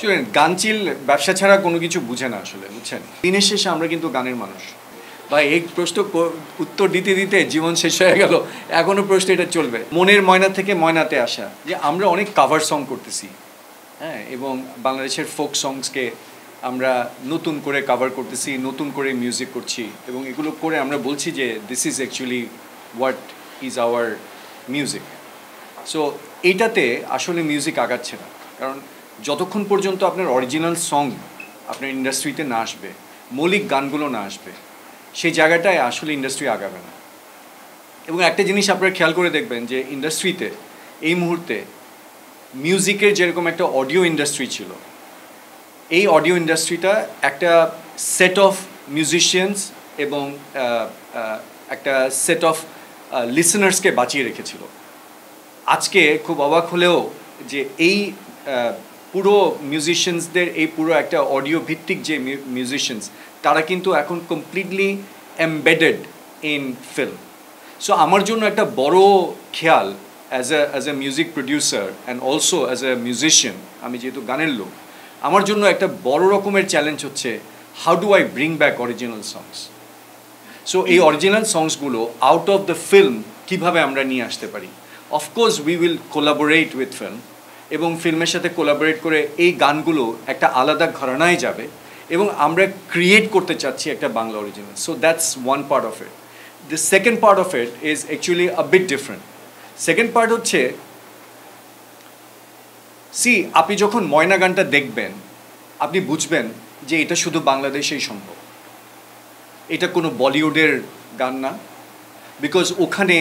শুনেন, গানচিল ব্যবসা ছাড়া কোনো কিছু বুঝে না আসলে, বুঝছেন? দিনের শেষে আমরা কিন্তু গানের মানুষ। বা এই প্রশ্ন উত্তর দিতে দিতে জীবন শেষ হয়ে গেল, এখনও প্রশ্ন এটা চলবে। মনের ময়না থেকে ময়নাতে আসা, যে আমরা অনেক কাভার সং করতেছি, হ্যাঁ, এবং বাংলাদেশের ফোক সংসকে আমরা নতুন করে কাভার করতেছি, নতুন করে মিউজিক করছি, এবং এগুলো করে আমরা বলছি যে this is actually what is our music. So এইটাতে আসলে মিউজিক আগাচ্ছে না, কারণ যতক্ষণ পর্যন্ত আপনার অরিজিনাল সং আপনার ইন্ডাস্ট্রিতে না আসবে, মৌলিক গানগুলো না আসবে, সেই জায়গাটায় আসলে ইন্ডাস্ট্রি আগাবে না। এবং একটা জিনিস আপনারা খেয়াল করে দেখবেন যে ইন্ডাস্ট্রিতে এই মুহূর্তে মিউজিকের যেরকম একটা অডিও ইন্ডাস্ট্রি ছিল, এই অডিও ইন্ডাস্ট্রিটা একটা সেট অফ মিউজিশিয়ানস এবং একটা সেট অফ লিসনার্সকে বাঁচিয়ে রেখেছিল। আজকে খুব অবাক হলেও যে এই পুরো মিউজিশিয়ানসদের এই পুরো একটা অডিও ভিত্তিক যে মিউজিশিয়ানস, তারা কিন্তু এখন completely embedded in film. So আমার জন্য একটা বড় খেয়াল as a music producer and also as a musician, আমি যেহেতু গানের লোক, আমার জন্য একটা বড় রকমের চ্যালেঞ্জ হচ্ছে how do I bring back original songs. So এই অরিজিনাল সংসগুলো আউট অফ দ্য ফিল্ম কীভাবে আমরা নিয়ে আসতে পারি। Of course we will collaborate with film, এবং ফিল্মের সাথে কোলাবোরেট করে এই গানগুলো একটা আলাদা ঘরানায় যাবে, এবং আমরা ক্রিয়েট করতে চাচ্ছি একটা Bangla original. So that's one part of it. The second part of it is actually a bit different. Second part হচ্ছে, আপনি যখন ময়না গানটা দেখবেন, আপনি বুঝবেন যে এটা শুধু বাংলাদেশেই সম্ভব, এটা কোনো বলিউডের গান না। বিকজ ওখানে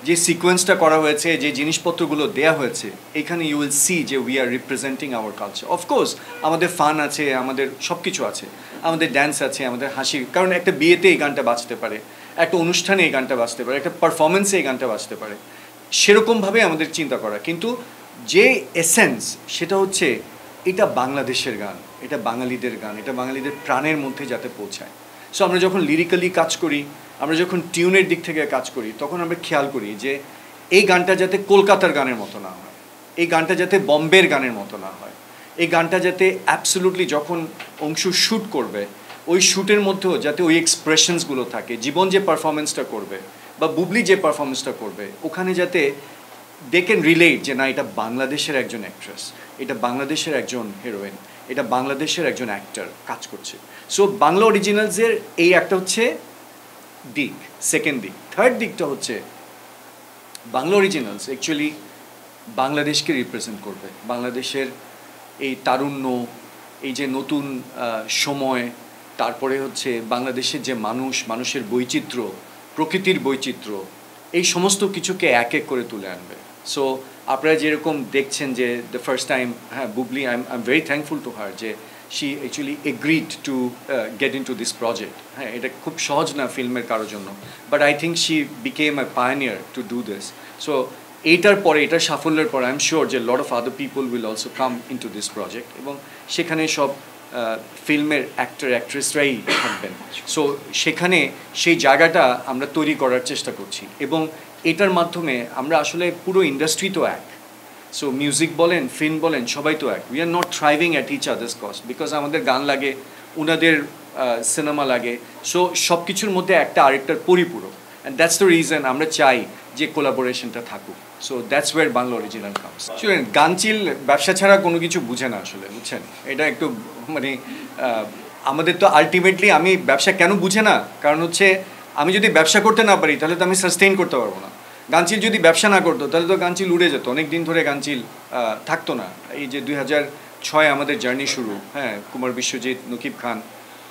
যে সিকোয়েন্সটা করা হয়েছে, যে জিনিসপত্রগুলো দেয়া হয়েছে, এখানে ইউ উইল সি যে we are representing hour culture. Of course আমাদের ফান আছে, আমাদের সব কিছু আছে, আমাদের ড্যান্স আছে, আমাদের হাসি, কারণ একটা বিয়েতে এই গানটা বাজতে পারে, একটা অনুষ্ঠানে এই গানটা বাজতে পারে, একটা পারফরমেন্সে এই গানটা বাজতে পারে, সেরকমভাবে আমাদের চিন্তা করা। কিন্তু যে এসেন্স, সেটা হচ্ছে এটা বাংলাদেশের গান, এটা বাঙালিদের গান, এটা বাঙালিদের প্রাণের মধ্যে যাতে পৌঁছায়। সো আমরা যখন লিরিক্যালি কাজ করি, আমরা যখন টিউনের দিক থেকে কাজ করি, তখন আমরা খেয়াল করি যে এই গানটা যাতে কলকাতার গানের মতো না হয়, এই গানটা যাতে বম্বের গানের মতো না হয়, এই গানটা যাতে অ্যাবসলিউটলি যখন অংশু শ্যুট করবে, ওই শ্যুটের মধ্যেও যাতে ওই এক্সপ্রেশনসগুলো থাকে। জীবন যে পারফরমেন্সটা করবে বা বুবলি যে পারফরমেন্সটা করবে, ওখানে যাতে দে ক্যান রিলেট যে না, এটা বাংলাদেশের একজন অ্যাক্ট্রেস, এটা বাংলাদেশের একজন হিরোইন, এটা বাংলাদেশের একজন অ্যাক্টর কাজ করছে। সো বাংলা অরিজিনালসের এই একটা হচ্ছে দিক, সেকেন্ড দিক। থার্ড দিকটা হচ্ছে বাংলা অরিজিনালস অ্যাকচুয়ালি বাংলাদেশকে রিপ্রেজেন্ট করবে, বাংলাদেশের এই তারুণ্য, এই যে নতুন সময়, তারপরে হচ্ছে বাংলাদেশের যে মানুষের বৈচিত্র্য, প্রকৃতির বৈচিত্র্য, এই সমস্ত কিছুকে এক এক করে তুলে আনবে। সো আপনারা যেরকম দেখছেন যে দ্য ফার্স্ট টাইম, হ্যাঁ, Bubly, I am very thankful to her যে she actually agreed to get in to this project. হ্যাঁ, এটা খুব সহজ না ফিল্মের কারোর জন্য, but I think she became a pioneer to do this. So এইটার পরে, এটার সাফল্যের পরে আই এম শিওর যে lot of other people will also come in to this project, এবং সেখানে সব ফিল্মের অ্যাক্টর অ্যাক্ট্রেসরাই থাকবেন। সো সেখানে সেই জায়গাটা আমরা তৈরি করার চেষ্টা করছি, এবং এটার মাধ্যমে আমরা আসলে পুরো ইন্ডাস্ট্রি তো এক। সো মিউজিক বলেন, ফিল্ম বলেন, সবাই তো এক। We are not thriving at each others cost, because আমাদের গান লাগে, ওনাদের সিনেমা লাগে। সো সব কিছুর মধ্যে একটা আরেকটার পরিপূরক, অ্যান্ড দ্যাটস দ্য রিজন আমরা চাই যে কোলাবোরেশনটা থাকুক। So that's where Bangla original comes. শুনেন, গানচিল ব্যবসা ছাড়া কোনো কিছু বুঝে না আসলে, বুঝছেন? এটা একটু মানে আমাদের তো আলটিমেটলি, আমি ব্যবসা কেন বুঝে না, কারণ হচ্ছে আমি যদি ব্যবসা করতে না পারি, তাহলে তো আমি সাস্টেইন করতে পারবো না। গানচিল যদি ব্যবসা না করতো, তাহলে তো গানচিল উড়ে যেত, অনেক দিন ধরে গানচিল থাকতো না। এই যে 2006 আমাদের জার্নি শুরু, হ্যাঁ, কুমার বিশ্বজিৎ, নকিব খান,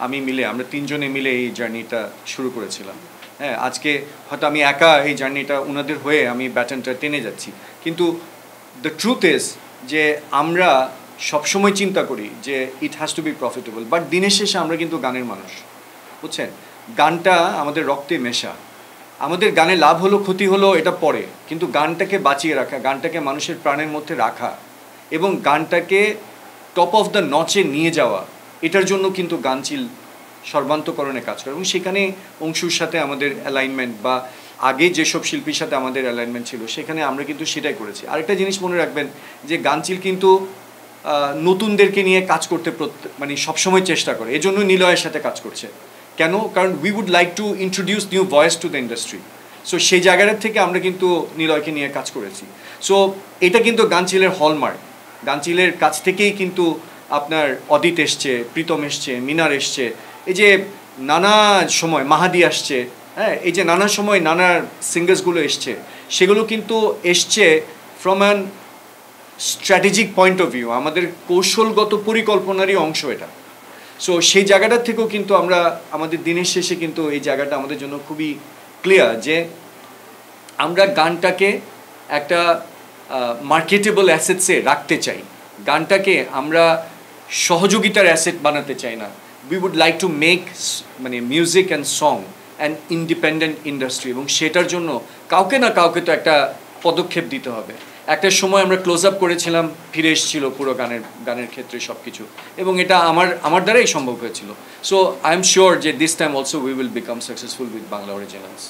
আমি মিলে, আমরা তিনজনে মিলে এই জার্নিটা শুরু করেছিলাম। হ্যাঁ, আজকে হয়তো আমি একা এই জার্নিটা ওনাদের হয়ে আমি ব্যাটনটা টেনে যাচ্ছি, কিন্তু দ্য ট্রুথ ইজ যে আমরা সবসময় চিন্তা করি যে it has to be profitable, but দিনের শেষে আমরা কিন্তু গানের মানুষ, বুঝছেন? গানটা আমাদের রক্তে মেশা। আমাদের গানে লাভ হলো ক্ষতি হলো এটা পরে, কিন্তু গানটাকে বাঁচিয়ে রাখা, গানটাকে মানুষের প্রাণের মধ্যে রাখা, এবং গানটাকে টপ অফ দ্য নচে নিয়ে যাওয়া, এটার জন্য কিন্তু গানচিল সর্বান্তকরণে কাজ করে। এবং সেখানে অংশুর সাথে আমাদের অ্যালাইনমেন্ট, বা আগে যেসব শিল্পীর সাথে আমাদের অ্যালাইনমেন্ট ছিল, সেখানে আমরা কিন্তু সেটাই করেছি। আরেকটা জিনিস মনে রাখবেন যে গানচিল কিন্তু নতুনদেরকে নিয়ে কাজ করতে মানে সবসময় চেষ্টা করে, এজন্য নিলয়ের সাথে কাজ করছে। কেন? কারণ we would like to introduce new voice to the industry. So সেই জায়গাটার থেকে আমরা কিন্তু নিলয়কে নিয়ে কাজ করেছি। সো এটা কিন্তু গানচিলের হলমার্ক। গানচিলের কাছ থেকেই কিন্তু আপনার অদিত এসছে, প্রীতম এসছে, মিনার এসছে, এই যে নানা সময় মাহাদি আসছে, হ্যাঁ, এই যে নানা সময় নানা সিঙ্গার্সগুলো এসছে, সেগুলো কিন্তু এসছে from an strategic point of view, আমাদের কৌশলগত পরিকল্পনারই অংশ এটা। সো সেই জায়গাটার থেকেও কিন্তু আমরা আমাদের দিনের শেষে কিন্তু এই জায়গাটা আমাদের জন্য খুবই ক্লিয়ার যে আমরা গানটাকে একটা মার্কেটেবল অ্যাসেটসে রাখতে চাই, গানটাকে আমরা সহযোগিতার অ্যাসেট বানাতে চাই না। We would like to make মানে music and song and independent industry, এবং সেটার জন্য কাউকে না কাউকে তো একটা পদক্ষেপ দিতে হবে। একটা সময় আমরা ক্লোজ আপ করেছিলাম, ফিরে এসেছিল পুরো গানের ক্ষেত্রে সব কিছু, এবং এটা আমার দ্বারাই সম্ভব হয়েছিল। সো আই এম শিওর যে this time also we will become successful with Bangla originals.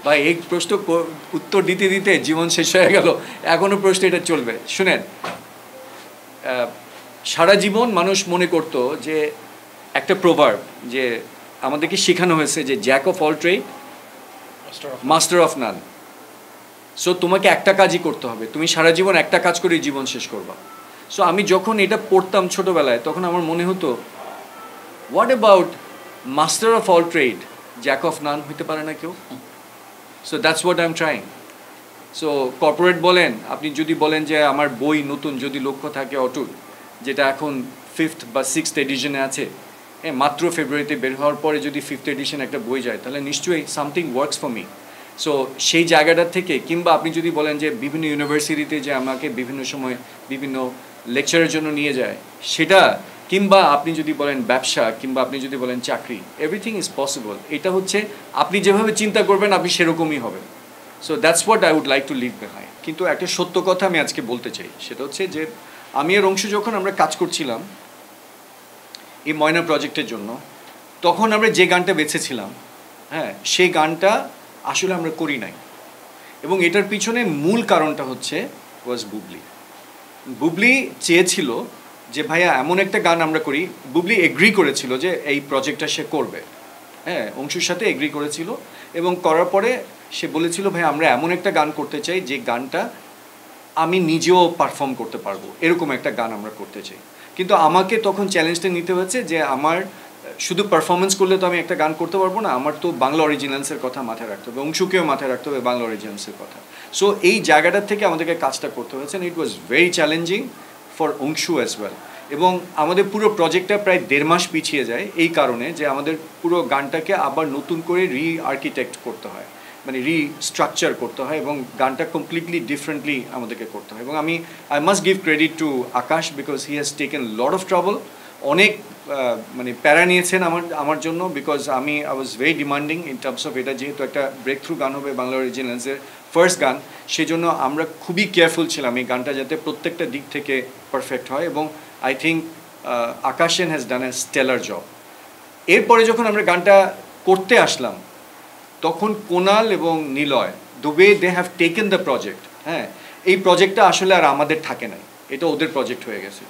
বা এই প্রশ্ন উত্তর দিতে দিতে জীবন শেষ হয়ে গেল, এখনও প্রশ্ন এটা চলবে। শুনেন, সারা জীবন মানুষ মনে করতো যে একটা প্রভার্ব যে আমাদেরকে শেখানো হয়েছে যে Jack of all trade master of naan. So তোমাকে একটা কাজই করতে হবে, তুমি সারা জীবন একটা কাজ করেই জীবন শেষ করবা। সো আমি যখন এটা পড়তাম ছোটোবেলায়, তখন আমার মনে হতো what about master of all trade, Jack of নান হইতে পারে না কেউ? So that's what I am trying. So corporate বলেন, আপনি যদি বলেন যে আমার বই নতুন যদি লক্ষ্য থাকে অটুট, যেটা এখন 5th বা 6th এডিশনে আছে, মাত্র ফেব্রুয়ারিতে বের হওয়ার পরে যদি 5th এডিশন একটা বই যায়, তাহলে নিশ্চয়ই something works for me. So সেই জায়গাটার থেকে, কিংবা আপনি যদি বলেন যে বিভিন্ন ইউনিভার্সিটিতে যে আমাকে বিভিন্ন সময় বিভিন্ন লেকচারের জন্য নিয়ে যায় সেটা, কিংবা আপনি যদি বলেন ব্যবসা, কিংবা আপনি যদি বলেন চাকরি, এভরিথিং ইজ পসিবল। এটা হচ্ছে আপনি যেভাবে চিন্তা করবেন আপনি সেরকমই হবে। So that's what I would like to leave behind. কিন্তু একটা সত্য কথা আমি আজকে বলতে চাই, সেটা হচ্ছে যে আমি আর অংশ যখন আমরা কাজ করছিলাম এই ময়না প্রজেক্টের জন্য, তখন আমরা যে গানটা বেছেছিলাম, হ্যাঁ, সেই গানটা আসলে আমরা করি নাই। এবং এটার পিছনে মূল কারণটা হচ্ছে ওয়াজ বুবলি। বুবলি চেয়েছিল যে ভাইয়া এমন একটা গান আমরা করি, বুবলি এগ্রি করেছিল যে এই প্রজেক্টটা সে করবে, হ্যাঁ, অংশুর সাথে এগ্রি করেছিল, এবং করার পরে সে বলেছিল ভাই আমরা এমন একটা গান করতে চাই যে গানটা আমি নিজেও পারফর্ম করতে পারবো, এরকম একটা গান আমরা করতে চাই। কিন্তু আমাকে তখন চ্যালেঞ্জটা নিতে হয়েছে যে আমার শুধু পারফরমেন্স করলে তো আমি একটা গান করতে পারবো না, আমার তো বাংলা অরিজিনালসের কথা মাথায় রাখতে হবে, অংশুকেও মাথায় রাখতে হবে বাংলা অরিজিনালসের কথা। সো এই জায়গাটার থেকে আমাদেরকে কাজটা করতে হয়েছে, it was very challenging for Anshu as well. এবং আমাদের পুরো প্রজেক্টটা প্রায় 1.5 মাস পিছিয়ে যায় এই কারণে যে আমাদের পুরো গানটাকে আবার নতুন করে আর্কিটেক্ট করতে হয়, মানে রিস্ট্রাকচার করতে হয়, এবং গানটা কমপ্লিটলি ডিফারেন্টলি আমাদেরকে করতে হয়। এবং I must give credit to Akash, because he has taken lot of trouble, অনেক মানে প্যারা নিয়েছেন আমার জন্য, because I was very demanding in terms of এটা যেহেতু একটা ব্রেক থ্রু গান হবে, বাংলা অরিজিনালসের ফার্স্ট গান, সেই জন্য আমরা খুবই কেয়ারফুল ছিলাম এই গানটা যাতে প্রত্যেকটা দিক থেকে পারফেক্ট হয়। এবং I think Akash has done a stellar job. এরপরে যখন আমরা গানটা করতে আসলাম, তখন কোনাল এবং Niloy, the way they have taken the project, হ্যাঁ, এই প্রজেক্টটা আসলে আর আমাদের থাকে নাই, এটা ওদের প্রজেক্ট হয়ে গেছে,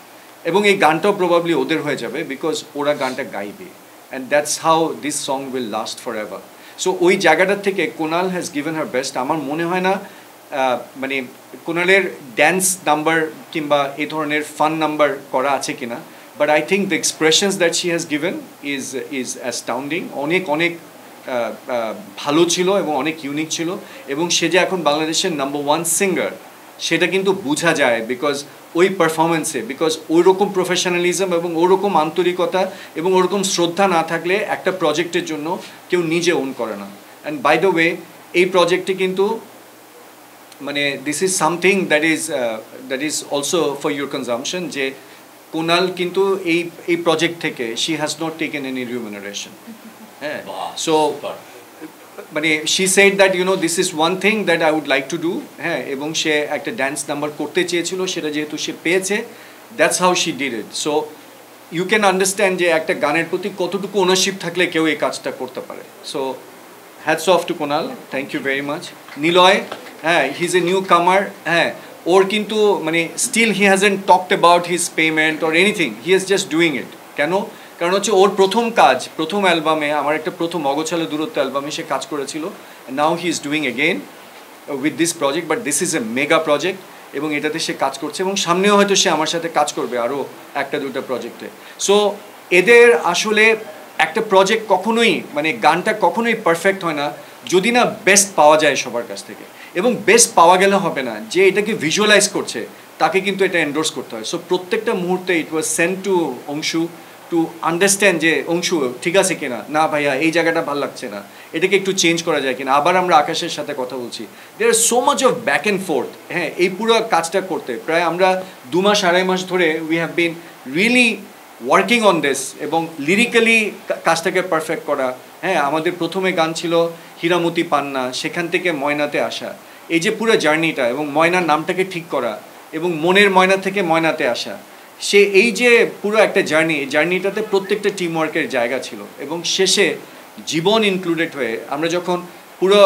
এবং এই গানটাও প্রবাবলি ওদের হয়ে যাবে, বিকজ ওরা গানটা গাইবে, and that's how this song will last for ever. So ওই জায়গাটার থেকে কোনাল হ্যাজ গিভেন হার বেস্ট। আমার মনে হয় না মানে কোনালের ড্যান্স নাম্বার কিংবা এই ধরনের ফান নাম্বার করা আছে কিনা, but I think the expressions that she has given is astounding, অনেক ভালো ছিল এবং অনেক ইউনিক ছিল। এবং সে যে এখন বাংলাদেশের নাম্বার 1 সিঙ্গার সেটা কিন্তু বোঝা যায় বিকজ ওই পারফরমেন্সে, বিকজ ওই রকম প্রফেশনালিজম এবং ওরকম আন্তরিকতা এবং ওরকম শ্রদ্ধা না থাকলে একটা প্রজেক্টের জন্য কেউ নিজে ওন করে না। অ্যান্ড বাই দ্য ওয়ে এই প্রজেক্টে কিন্তু মানে this is something that is also for your consumption, যে কোনাল কিন্তু এই প্রজেক্ট থেকে she has not taken any remuneration. হ্যাঁ, সো মানে she said that this is one thing that I would like to do, হ্যাঁ, এবং সে একটা ড্যান্স নাম্বার করতে চেয়েছিল, সেটা যেহেতু সে পেয়েছে, that's how she did it. So you can understand যে একটা গানের প্রতি কতটুকু ওনারশিপ থাকলে কেউ এই কাজটা করতে পারে। So hats off to Konal, thank you very much. Niloy, হ্যাঁ, হি ইজ এ নিউ কামার, হ্যাঁ, ও ওর কিন্তু মানে still he hasn't talked about his payment or anything, he is just doing it. কেন? কারণ হচ্ছে ওর প্রথম কাজ, প্রথম অ্যালবামে, আমার একটা প্রথম অগোছালো দূরত্ব অ্যালবামে সে কাজ করেছিল, now he is doing again with this project, but this is a mega project, এবং এটাতে সে কাজ করছে এবং সামনেও হয়তো সে আমার সাথে কাজ করবে আরও একটা দুটো প্রজেক্টে। সো এদের আসলে একটা প্রজেক্ট কখনোই মানে গানটা কখনোই পারফেক্ট হয় না যদি না বেস্ট পাওয়া যায় সবার কাছ থেকে, এবং বেস্ট পাওয়া গেলে হবে না, যে এটাকে ভিজুয়ালাইজ করছে তাকে কিন্তু এটা এন্ডোর্স করতে হয়। সো প্রত্যেকটা মুহূর্তে it was send to Anshu to understand যে অংশু ঠিক আছে কিনা, না ভাইয়া এই জায়গাটা ভালো লাগছে না, এটাকে একটু চেঞ্জ করা যায় কিনা। আবার আমরা আকাশের সাথে কথা বলছি, there are so much of back and forth. হ্যাঁ, এই পুরো কাজটা করতে প্রায় আমরা 2 মাস 2.5 মাস ধরে we have been really working on this, এবং লিরিক্যালি কাজটাকে পারফেক্ট করা। হ্যাঁ, আমাদের প্রথমে গান ছিল হীরামতি পান্না, সেখান থেকে ময়নাতে আসা, এই যে পুরো জার্নিটা, এবং ময়নার নামটাকে ঠিক করা, এবং মনের ময়না থেকে ময়নাতে আসা, সে এই যে পুরো একটা জার্নিটাতে প্রত্যেকটা টিম ওয়ার্কের জায়গা ছিল, এবং শেষে জীবন ইনক্লুডেড হয়ে আমরা যখন পুরো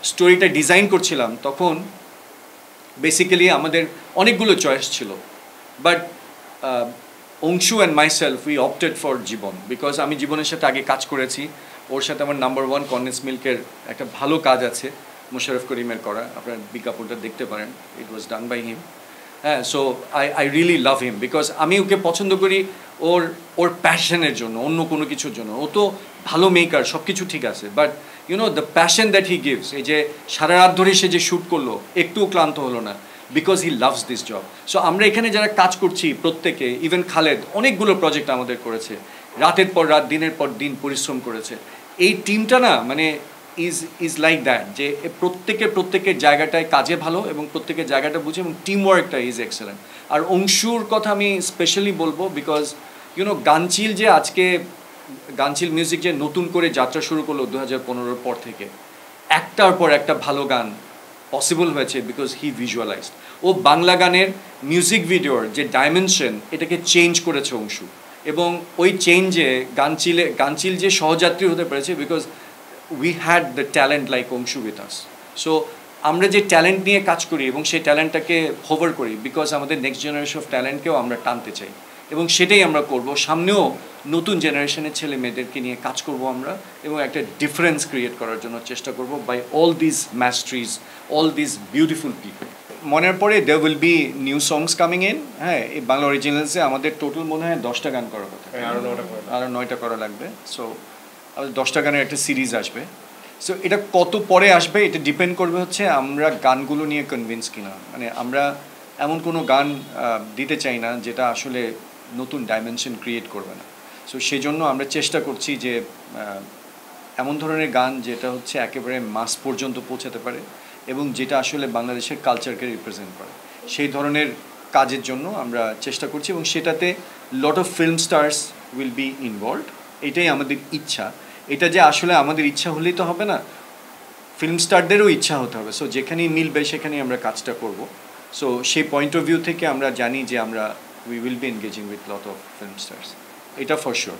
স্টোরিটা ডিজাইন করছিলাম তখন বেসিক্যালি আমাদের অনেকগুলো চয়েস ছিল, but Anshu and myself we opted for Jiban, বিকজ আমি জীবনের সাথে আগে কাজ করেছি, ওর সাথে আমার নাম্বার 1 কন্ডেন্স মিল্কের একটা ভালো কাজ আছে মোশাররফ করিমের করা, আপনার বিজ্ঞাপনটা দেখতে পারেন, ইট ওয়াজ ডান বাই হিম। হ্যাঁ, so I really love him, because আমি ওকে পছন্দ করি ওর প্যাশনের জন্য, অন্য কোনো কিছুর জন্য। ও তো ভালো মেকার, সব কিছু ঠিক আছে, but the passion that he gives, এই যে সারা রাত ধরে সে যে শ্যুট করলো, একটুও ক্লান্ত হলো না, because he loves this job. So আমরা এখানে যারা কাজ করছি প্রত্যেকে, ইভেন খালেদ অনেকগুলো প্রজেক্ট আমাদের করেছে, রাতের পর রাত, দিনের পর দিন পরিশ্রম করেছে। এই টিমটা না মানে ইজ লাইক দ্যাট, যে প্রত্যেকের জায়গাটায় কাজে ভালো, এবং প্রত্যেকের জায়গাটা বুঝে, এবং টিম ওয়ার্কটা ইজ এক্সেলেন্ট। আর অংশুর কথা আমি স্পেশালি বলবো, বিকজ গানচিল যে আজকে গানচিল মিউজিক যে নতুন করে যাত্রা শুরু করলো 2015 পর থেকে, একটার পর একটা ভালো গান পসিবল হয়েছে বিকজ হি ভিজুয়ালাইজড। ও বাংলা গানের মিউজিক ভিডিওর যে ডাইমেনশন, এটাকে চেঞ্জ করেছে অংশু, এবং ওই চেঞ্জে গানচিল যে সহযাত্রী হতে পেরেছে because we had the talent like Anshu with us. So আমরা যে ট্যালেন্ট নিয়ে কাজ করি এবং সেই ট্যালেন্টটাকে হোভার করি, বিকজ আমাদের নেক্সট জেনারেশন অফ ট্যালেন্টকেও আমরা টানতে চাই, এবং সেটাই আমরা করব। সামনেও নতুন জেনারেশনের ছেলে মেয়েদেরকে নিয়ে কাজ করব আমরা, এবং একটা ডিফারেন্স ক্রিয়েট করার জন্য চেষ্টা করব by all this maestros, all this beautiful people. মনের পরে there will be new songs coming in. হ্যাঁ, এই বাংলা অরিজিনালসে আমাদের টোটাল মনে হয় 10টা গান করার কথা, আরও 9টা করা লাগবে। সো আমাদের 10টা গানের একটা সিরিজ আসবে। সো এটা কত পরে আসবে এটা ডিপেন্ড করবে হচ্ছে আমরা গানগুলো নিয়ে কনভিন্স কিনা। মানে আমরা এমন কোনো গান দিতে চাই না যেটা আসলে নতুন ডাইমেনশন ক্রিয়েট করবে না। সো সেই জন্য আমরা চেষ্টা করছি যে এমন ধরনের গান যেটা হচ্ছে একেবারে মাস পর্যন্ত পৌঁছাতে পারে, এবং যেটা আসলে বাংলাদেশের কালচারকে রিপ্রেজেন্ট করে, সেই ধরনের কাজের জন্য আমরা চেষ্টা করছি, এবং সেটাতে lot of film stars will be involved. এটাই আমাদের ইচ্ছা। এটা যে আসলে আমাদের ইচ্ছা হলেই তো হবে না, ফিল্ম স্টারদেরও ইচ্ছা হতে হবে। সো যেখানেই মিলবে সেখানেই আমরা কাজটা করব। সো সেই পয়েন্ট অফ ভিউ থেকে আমরা জানি যে আমরা we will be engaging with lot of film stars, এটা ফর শিওর।